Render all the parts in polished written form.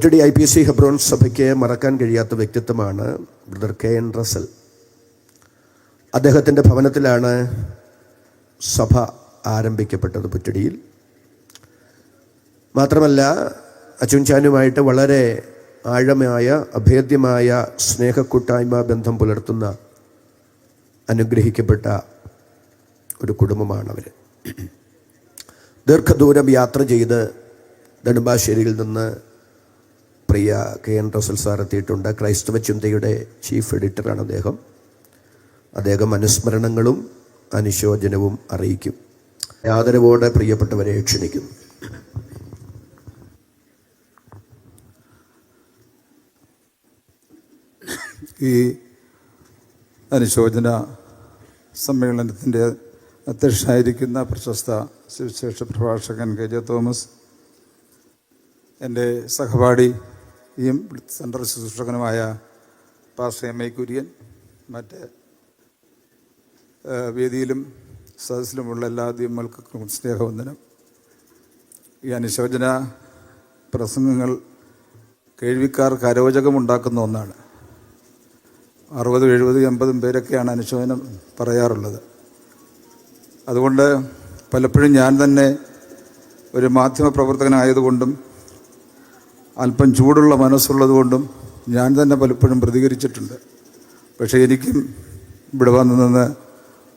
Puttady IPC Hebron സഭയ്ക്ക് മറക്കാൻ കഴിയാത്ത വ്യക്തിത്വമാണ് ബ്രദർ KN റസൽ. അദ്ദേഹത്തിൻ്റെ ഭവനത്തിലാണ് സഭ ആരംഭിക്കപ്പെട്ടത് പുറ്റടിയിൽ. മാത്രമല്ല അച്ചുൻചാനുമായിട്ട് വളരെ ആഴമായ അഭേദ്യമായ സ്നേഹക്കൂട്ടായ്മ ബന്ധം പുലർത്തുന്ന അനുഗ്രഹിക്കപ്പെട്ട ഒരു കുടുംബമാണവർ. ദീർഘദൂരം യാത്ര ചെയ്ത് നെടുമ്പാശ്ശേരിയിൽ നിന്ന് പ്രിയ KN റസൽ സാർ എത്തിയിട്ടുണ്ട്. ക്രൈസ്തവ ചിന്തയുടെ ചീഫ് എഡിറ്ററാണ് അദ്ദേഹം. അനുസ്മരണങ്ങളും അനുശോചനവും അറിയിക്കും. ആദരവോടെ പ്രിയപ്പെട്ടവരെ ക്ഷണിക്കുന്നു. ഈ അനുശോചന സമ്മേളനത്തിൻ്റെ അധ്യക്ഷനായിരിക്കുന്ന പ്രശസ്ത സുവിശേഷ പ്രഭാഷകൻ KJ തോമസ്, എൻ്റെ സഹപാഠിയും സെൻട്രൽ ശുശ്രൂഷകനുമായ പാസ്റ്റർ MI കുര്യൻ, മറ്റ് വേദിയിലും സദസ്സിലുമുള്ള എല്ലാ ദൈവങ്ങൾക്കും സ്നേഹവന്ദനം. ഈ അനുശോചന പ്രസംഗങ്ങൾ കേൾവിക്കാർക്ക് അരോചകമുണ്ടാക്കുന്ന ഒന്നാണ്. 60, 70, 80 പേരൊക്കെയാണ് അനുശോചനം പറയാറുള്ളത്. അതുകൊണ്ട് പലപ്പോഴും ഞാൻ തന്നെ ഒരു മാധ്യമപ്രവർത്തകനായതുകൊണ്ടും അല്പം ചൂടുള്ള മനസ്സുള്ളതുകൊണ്ടും ഞാൻ തന്നെ പലപ്പോഴും പ്രതികരിച്ചിട്ടുണ്ട്. പക്ഷേ എനിക്കും ഇവിടെ നിന്ന്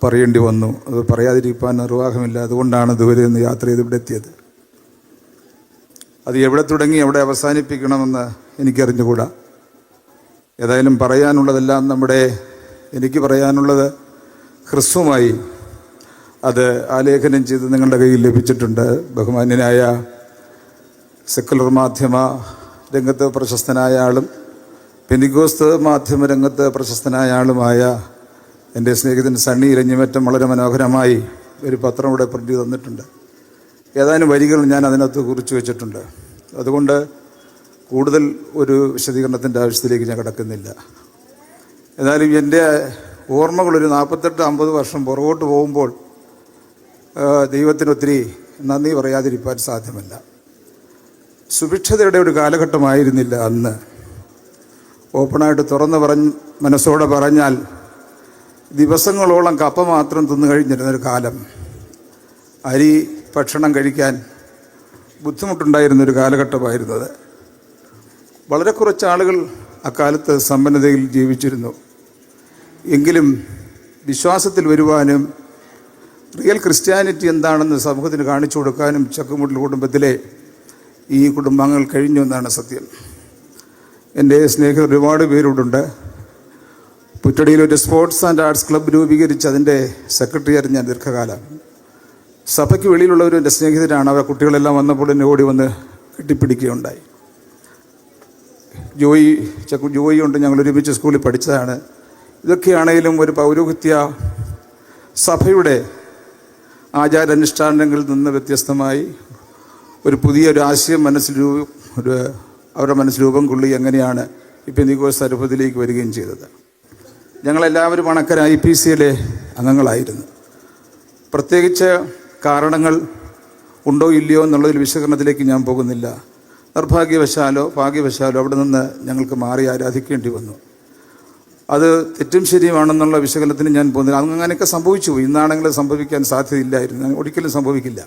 പറയേണ്ടി വന്നു. അത് പറയാതിരിക്കാൻ നിർവാഹമില്ല. അതുകൊണ്ടാണ് ദൂരെ നിന്ന് യാത്ര ചെയ്ത് ഇവിടെ എത്തിയത്. അത് എവിടെ തുടങ്ങി എവിടെ അവസാനിപ്പിക്കണമെന്ന് എനിക്കറിഞ്ഞുകൂടാ. ഏതായാലും പറയാനുള്ളതെല്ലാം എനിക്ക് പറയാനുള്ളത് ക്രിസ്തുവുമായി അത് ആലേഖനം ചെയ്ത് നിങ്ങളുടെ കയ്യിൽ ലഭിച്ചിട്ടുണ്ട്. ബഹുമാന്യനായ സെക്കുലർ മാധ്യമ രംഗത്ത് പ്രശസ്തനായ ആളും പെന്തിക്കോസ്ത് മാധ്യമ രംഗത്ത് പ്രശസ്തനായ ആളുമായ എൻ്റെ സ്നേഹിതൻ സണ്ണി ഇരഞ്ഞിമറ്റം വളരെ മനോഹരമായി ഒരു പത്രം ഇവിടെ പ്രിൻ്റ് തന്നിട്ടുണ്ട്. ഏതാനും വരികൾ ഞാൻ അതിനകത്ത് കുറിച്ച് വെച്ചിട്ടുണ്ട്. അതുകൊണ്ട് കൂടുതൽ ഒരു വിശദീകരണത്തിൻ്റെ ആവശ്യത്തിലേക്ക് ഞാൻ കിടക്കുന്നില്ല. എന്നാലും എൻ്റെ ഓർമ്മകളൊരു 48-50 വർഷം പുറകോട്ട് പോകുമ്പോൾ ദൈവത്തിന് ഒത്തിരി നന്ദി പറയാതിരിക്കാൻ സാധ്യമല്ല. സുഭിക്ഷതയുടെ ഒരു കാലഘട്ടമായിരുന്നില്ല അന്ന്. ഓപ്പണായിട്ട് മനസ്സോടെ പറഞ്ഞാൽ ദിവസങ്ങളോളം കപ്പ മാത്രം തിന്നു കഴിഞ്ഞിരുന്നൊരു കാലം, അരി ഭക്ഷണം കഴിക്കാൻ ബുദ്ധിമുട്ടുണ്ടായിരുന്നൊരു കാലഘട്ടമായിരുന്നത്. വളരെ കുറച്ച് ആളുകൾ അക്കാലത്ത് സമ്പന്നതയിൽ ജീവിച്ചിരുന്നു. എങ്കിലും വിശ്വാസത്തിൽ വരുവാനും റിയൽ ക്രിസ്ത്യാനിറ്റി എന്താണെന്ന് സമൂഹത്തിന് കാണിച്ചു കൊടുക്കാനും ചക്കുമുട്ടിൽ കുടുംബത്തിലെ ഈ കുടുംബാംഗങ്ങൾ കഴിഞ്ഞു എന്നാണ് സത്യം. എൻ്റെ സ്നേഹിതർ ഒരുപാട് പേരോടുണ്ട്. പുറ്റടിയിൽ ഒരു സ്പോർട്സ് ആൻഡ് ആർട്സ് ക്ലബ്ബ് രൂപീകരിച്ച് അതിൻ്റെ സെക്രട്ടറിയായിരുന്നു ഞാൻ ദീർഘകാലം. സഭയ്ക്ക് വെളിയിലുള്ളവരും എൻ്റെ സ്നേഹിതരാണ്. അവർ കുട്ടികളെല്ലാം വന്നപ്പോൾ എന്നെ ഓടി വന്ന് കെട്ടിപ്പിടിക്കുകയുണ്ടായി. ജോയി ഉണ്ട്, ഞങ്ങൾ ഒരുമിച്ച് സ്കൂളിൽ പഠിച്ചതാണ്. ഇതൊക്കെയാണെങ്കിലും ഒരു പൗരോഹിത്യ സഭയുടെ ആചാരാനുഷ്ഠാനങ്ങളിൽ നിന്ന് വ്യത്യസ്തമായി ഒരു പുതിയൊരു ആശയം അവരുടെ മനസ്സിൽ രൂപം കൊള്ളി എങ്ങനെയാണ് ഈ പെന്തിക്കോസ്ത് അനുഭവത്തിലേക്ക് വരികയും ചെയ്തത്. ഞങ്ങളെല്ലാവരും അണക്കര IPCയിലെ അംഗങ്ങളായിരുന്നു. പ്രത്യേകിച്ച് കാരണങ്ങൾ ഉണ്ടോ ഇല്ലയോ എന്നുള്ളതിൽ വിശകലനത്തിലേക്ക് ഞാൻ പോകുന്നില്ല. നിർഭാഗ്യവശാലോ ഭാഗ്യവശാലോ അവിടെ നിന്ന് ഞങ്ങൾക്ക് മാറി ആരാധിക്കേണ്ടി വന്നു. അത് തെറ്റും ശരിയുമാണെന്നുള്ള വിശകലനത്തിന് ഞാൻ പോകുന്നില്ല. അങ്ങനെയൊക്കെ സംഭവിച്ചു പോയി. ഇന്നാണെങ്കിൽ സംഭവിക്കാൻ സാധ്യതയില്ലായിരുന്നു, ഒരിക്കലും സംഭവിക്കില്ല.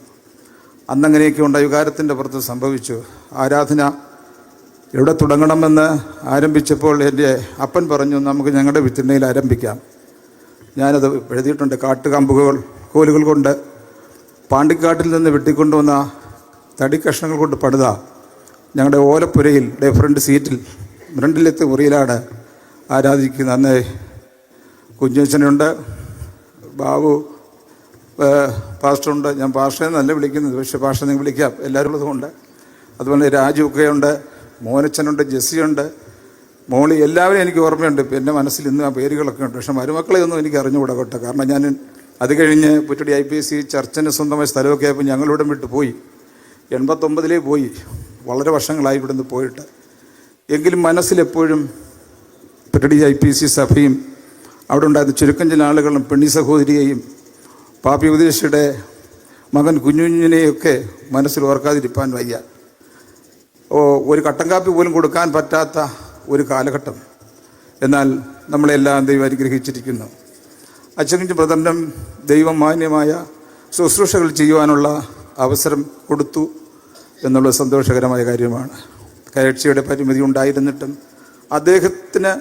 അന്നങ്ങനെയൊക്കെ ഉണ്ടായി, വികാരത്തിൻ്റെ പുറത്ത് സംഭവിച്ചു. ആരാധന എവിടെ തുടങ്ങണമെന്ന് ആരംഭിച്ചപ്പോൾ എൻ്റെ അപ്പൻ പറഞ്ഞു, നമുക്ക് ഞങ്ങളുടെ വിത്തിണ്ണയിൽ ആരംഭിക്കാം. ഞാനത് എഴുതിയിട്ടുണ്ട്. കോലുകൾ കൊണ്ട് പാണ്ടിക്കാട്ടിൽ നിന്ന് വെട്ടിക്കൊണ്ടുവന്ന തടിക്കഷ്ണങ്ങൾ കൊണ്ട് പടുത ഞങ്ങളുടെ ഓലപ്പുരയിൽ ഫ്രണ്ട് സീറ്റിൽ ഫ്രണ്ടിലത്തെ മുറിയിലാണ് ആരാധിക്കുന്നത്. അന്ന് കുഞ്ഞച്ചനുണ്ട്, ബാബു പാസ്റ്ററുണ്ട്. ഞാൻ പാസ്റ്ററെ നല്ല വിളിക്കുന്നത്, പക്ഷേ പാസ്റ്റർ നിങ്ങൾ വിളിക്കാം, എല്ലാവരും ഉള്ളതുകൊണ്ട്. അതുപോലെ രാജുവൊക്കെയുണ്ട്, മോനച്ചനുണ്ട്, ജെസ്സിയുണ്ട്, മോളി, എല്ലാവരും എനിക്ക് ഓർമ്മയുണ്ട്. എൻ്റെ മനസ്സിൽ ഇന്ന് ആ പേരുകളൊക്കെ ഉണ്ട്. പക്ഷേ മരുമക്കളെ ഒന്നും എനിക്ക് അറിഞ്ഞുകൂടാ കേട്ടോ. കാരണം ഞാൻ അത് കഴിഞ്ഞ് പുറ്റടി IPC ചർച്ചിന് സ്വന്തമായ സ്ഥലമൊക്കെ ആയപ്പോൾ ഞങ്ങളിവിടെ വിട്ട് പോയി. 89 പോയി. വളരെ വർഷങ്ങളായി ഇവിടുന്ന് പോയിട്ട്. എങ്കിലും മനസ്സിലെപ്പോഴും പുറ്റടി IPC സഭയും അവിടെ ഉണ്ടായിരുന്ന ചുരുക്കം ചില ആളുകളും പെണ്ണി സഹോദരിയെയും പാപ്പി ഉപദേശിയുടെ മകൻ കുഞ്ഞുഞ്ഞിനെയൊക്കെ മനസ്സിൽ ഓർക്കാതിരിക്കാൻ വയ്യ. ഒരു കട്ടൻ കാപ്പി പോലും കൊടുക്കാൻ പറ്റാത്ത ഒരു കാലഘട്ടം. എന്നാൽ നമ്മളെല്ലാം ദൈവം അനുഗ്രഹിച്ചിരിക്കുന്നു. അച്ചൻകുഞ്ഞ് ബ്രദറിനും ദൈവം മാന്യമായ ശുശ്രൂഷകൾ ചെയ്യുവാനുള്ള അവസരം കൊടുത്തു എന്നുള്ള സന്തോഷകരമായ കാര്യമാണ്. കാഴ്ചയുടെ പരിമിതി ഉണ്ടായിരുന്നിട്ടും അദ്ദേഹത്തിന്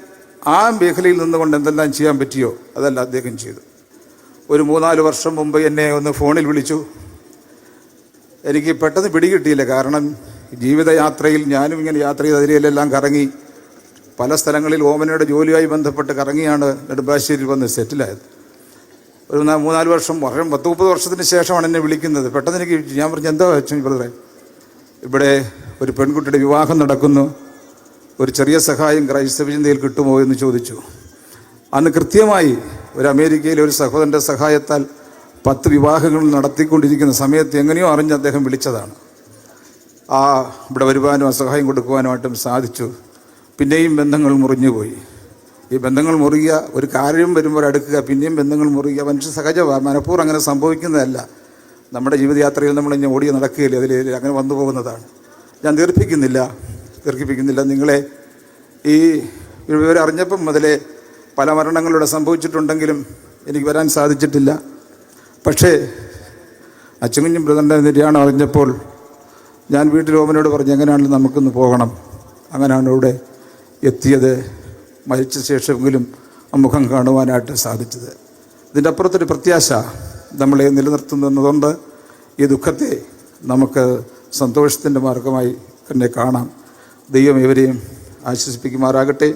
ആ മേഖലയിൽ നിന്നുകൊണ്ട് എന്തെല്ലാം ചെയ്യാൻ പറ്റിയോ അതെല്ലാം അദ്ദേഹം ചെയ്തു. ഒരു 3-4 വർഷം മുമ്പ് എന്നെ ഒന്ന് ഫോണിൽ വിളിച്ചു. എനിക്ക് പെട്ടെന്ന് പിടികിട്ടിയില്ല. കാരണം ജീവിതയാത്രയിൽ ഞാനും ഇങ്ങനെ യാത്ര ചെയ്ത് അതിലെല്ലാം കറങ്ങി പല സ്ഥലങ്ങളിൽ ഓമനയുടെ ജോലിയുമായി ബന്ധപ്പെട്ട് കറങ്ങിയാണ് നെടുമ്പാശ്ശേരിയിൽ വന്ന് സെറ്റിലായത്. ഒരു 3-4 വർഷം 10-30 വർഷത്തിന് ശേഷമാണ് എന്നെ വിളിക്കുന്നത്. പെട്ടെന്ന് എനിക്ക് ഞാൻ പറഞ്ഞു, എന്താ അച്ഛൻ ബ്രദറെ, ഇവിടെ ഒരു പെൺകുട്ടിയുടെ വിവാഹം നടക്കുന്നു, ഒരു ചെറിയ സഹായം ക്രൈസ്തവ ചിന്തയിൽ കിട്ടുമോ എന്ന് ചോദിച്ചു. അന്ന് കൃത്യമായി ഒരു അമേരിക്കയിലെ ഒരു സഹോദരൻ്റെ സഹായത്താൽ 10 വിവാഹങ്ങൾ നടത്തിക്കൊണ്ടിരിക്കുന്ന സമയത്ത് എങ്ങനെയോ അറിഞ്ഞ് അദ്ദേഹം വിളിച്ചതാണ്. ഇവിടെ വരുവാനും സഹായം കൊടുക്കുവാനുമായിട്ടും സാധിച്ചു. പിന്നെയും ബന്ധങ്ങൾ മുറിഞ്ഞുപോയി. ഈ ബന്ധങ്ങൾ മുറിയുക, ഒരു കാര്യം വരുമ്പോൾ അടുക്കുക, പിന്നെയും ബന്ധങ്ങൾ മുറിയുക മനുഷ്യ സഹജമാണ്. മനഃപൂർവ്വം അങ്ങനെ സംഭവിക്കുന്നതല്ല. നമ്മുടെ ജീവിതയാത്രയിൽ നമ്മൾ ഇങ്ങനെ ഓടി നടക്കുകയില്ല, അതിൽ അങ്ങനെ വന്നു പോകുന്നതാണ്. ഞാൻ ദീർഘിപ്പിക്കുന്നില്ല. നിങ്ങളെ ഈ വിവരം അറിഞ്ഞപ്പം മുതലേ പല മരണങ്ങളിലൂടെ സംഭവിച്ചിട്ടുണ്ടെങ്കിലും എനിക്ക് വരാൻ സാധിച്ചിട്ടില്ല. പക്ഷേ അച്ചൻകുഞ്ഞ് ബ്രദറിൻ്റെ നിര്യാണം അറിഞ്ഞപ്പോൾ ഞാൻ വീട്ടിൽ ഓമനോട് പറഞ്ഞു, എങ്ങനെയാണെങ്കിലും നമുക്കൊന്ന് പോകണം. അങ്ങനെയാണ് ഇവിടെ എത്തിയത്. മരിച്ച ശേഷമെങ്കിലും മുഖം കാണുവാനായിട്ട് സാധിച്ചത്. ഇതിൻ്റെ അപ്പുറത്തൊരു പ്രത്യാശ നമ്മളെ നിലനിർത്തുന്നതുകൊണ്ട് ഈ ദുഃഖത്തെ നമുക്ക് സന്തോഷത്തിൻ്റെ മാർഗമായി തന്നെ കാണാം. ദൈവം ഇവരെയും ആശ്വസിപ്പിക്കുമാറാകട്ടെ.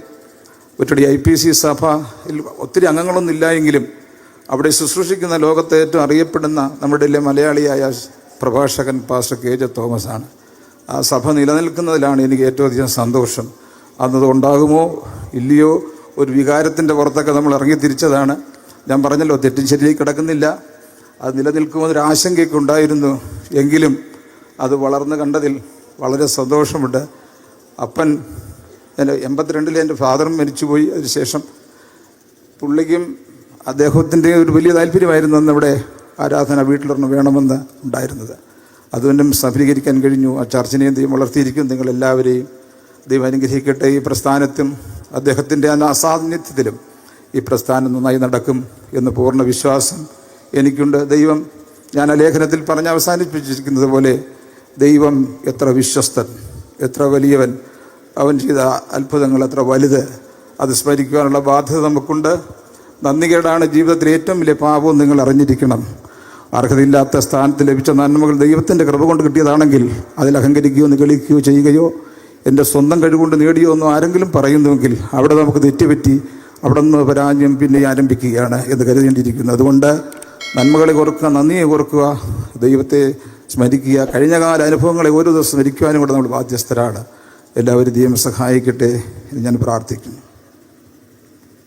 ഒറ്റടി IPC സഭയിൽ ഒത്തിരി അംഗങ്ങളൊന്നും ഇല്ലായെങ്കിലും അവിടെ ശുശ്രൂഷിക്കുന്ന ലോകത്തെ ഏറ്റവും അറിയപ്പെടുന്ന നമ്മുടെ മലയാളിയായ പ്രഭാഷകൻ പാസ്റ്റർ KJ തോമസ് ആണ്. ആ സഭ നിലനിൽക്കുന്നതിലാണ് എനിക്ക് ഏറ്റവും അധികം സന്തോഷം. അന്നത് ഉണ്ടാകുമോ ഇല്ലയോ, ഒരു വികാരത്തിൻ്റെ പുറത്തൊക്കെ നമ്മൾ ഇറങ്ങി തിരിച്ചതാണ്. ഞാൻ പറഞ്ഞല്ലോ, തെറ്റും ശരിയായി കിടക്കുന്നില്ല. അത് നിലനിൽക്കുമോ എന്നൊരു ആശങ്കയൊക്കെ ഉണ്ടായിരുന്നു. എങ്കിലും അത് വളർന്നു കണ്ടതിൽ വളരെ സന്തോഷമുണ്ട്. അപ്പൻ 82 എൻ്റെ ഫാദറും മരിച്ചുപോയി. അതിനുശേഷം പുള്ളിക്കും അദ്ദേഹത്തിൻ്റെ ഒരു വലിയ താല്പര്യമായിരുന്നു അന്നിവിടെ ആരാധന വീട്ടിലൊരെണ്ണം വേണമെന്ന് ഉണ്ടായിരുന്നത്. അതുകൊണ്ടും സഫലീകരിക്കാൻ കഴിഞ്ഞു. ആ ചർച്ചിനെയും ദൈവം വളർത്തിയിരിക്കും. നിങ്ങളെല്ലാവരെയും ദൈവം അനുഗ്രഹിക്കട്ടെ. ഈ പ്രസ്ഥാനത്തും അദ്ദേഹത്തിൻ്റെ അസാന്നിധ്യത്തിലും ഈ പ്രസ്ഥാനം നന്നായി നടക്കും എന്ന് പൂർണ്ണ വിശ്വാസം എനിക്കുണ്ട്. ദൈവം, ഞാൻ ആ ലേഖനത്തിൽ പറഞ്ഞ് അവസാനിപ്പിച്ചിരിക്കുന്നത് പോലെ, ദൈവം എത്ര വിശ്വസ്തൻ, എത്ര വലിയവൻ, അവൻ ചെയ്ത അത്ഭുതങ്ങൾ എത്ര വലുത്, അത് സ്മരിക്കുവാനുള്ള ബാധ്യത നമുക്കുണ്ട്. നന്ദികേടാണ് ജീവിതത്തിൽ ഏറ്റവും വലിയ പാപവും നിങ്ങൾ അറിഞ്ഞിരിക്കണം. അർഹതയില്ലാത്ത സ്ഥാനത്ത് ലഭിച്ച നന്മകൾ ദൈവത്തിൻ്റെ കൃപ കൊണ്ട് കിട്ടിയതാണെങ്കിൽ അതിൽ അഹങ്കരിക്കുകയോ നിഗളിക്കുകയോ ചെയ്യുകയോ എൻ്റെ സ്വന്തം കഴിവുകൊണ്ട് നേടിയോ ഒന്നും ആരെങ്കിലും പറയുന്നുവെങ്കിൽ അവിടെ നമുക്ക് തെറ്റുപറ്റി, അവിടെ നിന്ന് പരാജയം പിന്നെ ആരംഭിക്കുകയാണ് എന്ന് കരുതേണ്ടിയിരിക്കുന്നു. അതുകൊണ്ട് നന്മകളെ ഓർക്കുക, നന്ദിയെ ഓർക്കുക, ദൈവത്തെ സ്മരിക്കുക. കഴിഞ്ഞകാല അനുഭവങ്ങളെ ഓരോ ദിവസം സ്മരിക്കുവാനും കൂടെ നമ്മൾ ബാധ്യസ്ഥരാണ്. എല്ലാവരും ദൈവം സഹായിക്കട്ടെ എന്ന് ഞാൻ പ്രാർത്ഥിക്കുന്നു.